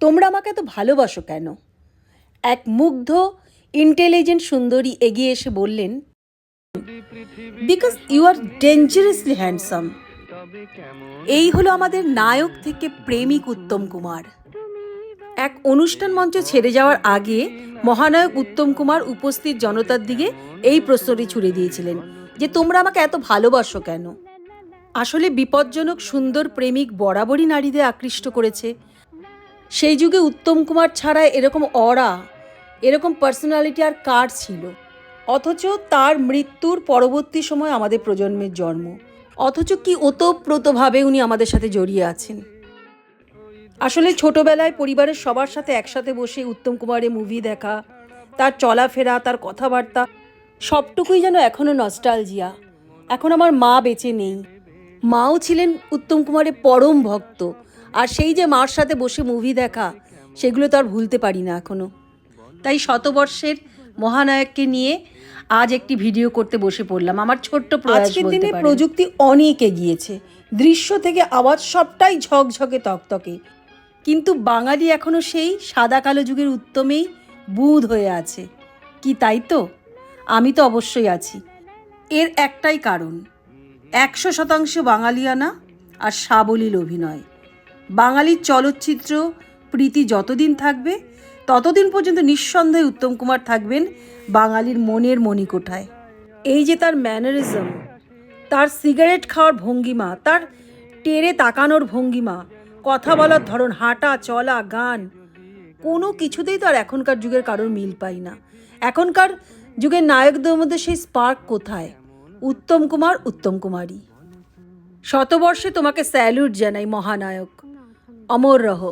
তোমরা আমাকে এত ভালোবাসো কেন? এক মুগ্ধ ইন্টেলিজেন্ট সুন্দরী এগিয়ে এসে বললেন, because you are dangerously handsome. এই হলো আমাদের নায়ক থেকে প্রেমিক উত্তম কুমার। এক অনুষ্ঠান মঞ্চ ছেড়ে যাওয়ার আগে মহানায়ক উত্তম কুমার উপস্থিত জনতার দিকে এই প্রশ্নটি ছুড়ে দিয়েছিলেন যে তোমরা আমাকে এত ভালোবাসো কেন। আসলে বিপজ্জনক সুন্দর প্রেমিক বরাবরই নারীদের আকৃষ্ট করেছে। সেই যুগে উত্তম কুমার ছাড়া এরকম অরা, এরকম পার্সোনালিটি আর কার ছিল? অথচ তার মৃত্যুর পরবর্তী সময় আমাদের প্রজন্মের জন্ম। অথচ কি ওতপ্রোতভাবে উনি আমাদের সাথে জড়িয়ে আছেন। আসলে ছোটবেলায় পরিবারের সবার সাথে একসাথে বসে উত্তম কুমারের মুভি দেখা, তার চলাফেরা, তার কথাবার্তা সবটুকুই যেন এখনও নস্টালজিয়া। এখন আমার মা বেঁচে নেই, মাও ছিলেন উত্তম কুমারের পরম ভক্ত, আর সেই যে মার সাথে বসে মুভি দেখা, সেগুলো তো আর ভুলতে পারি না এখনও। তাই শতবর্ষের মহানায়ককে নিয়ে আজ একটি ভিডিও করতে বসে পড়লাম। আমার ছোট্ট প্রয়াস। আজকের দিনে প্রযুক্তি অনেক এগিয়েছে, দৃশ্য থেকে আওয়াজ সবটাই ঝকঝকে তকতকে, কিন্তু বাঙালি এখনও সেই সাদা কালো যুগের উত্তমেই বুঁদ হয়ে আছে। কি তাই তো? আমি তো অবশ্যই আছি। এর একটাই কারণ, 100% বাঙালিয়ানা আর সাবলীল অভিনয়। বাঙালির চলচ্চিত্র প্রীতি যতদিন থাকবে ততদিন পর্যন্ত নিঃসন্দেহে উত্তম কুমার থাকবেন বাঙালির মনের মণিকোঠায়। এই যে তার ম্যানারিজম, তার সিগারেট খাওয়ার ভঙ্গিমা, তার টেরে তাকানোর ভঙ্গিমা, কথা বলার ধরন, হাঁটা চলা, গান, কোনো কিছুতেই তো আর এখনকার যুগের কারোর মিল পাই না। এখনকার যুগের নায়কদের মধ্যে সেই স্পার্ক কোথায়? উত্তম কুমার, উত্তম কুমারী। শতবর্ষে তোমাকে স্যালুট জানাই মহানায়ক, অমর রহ।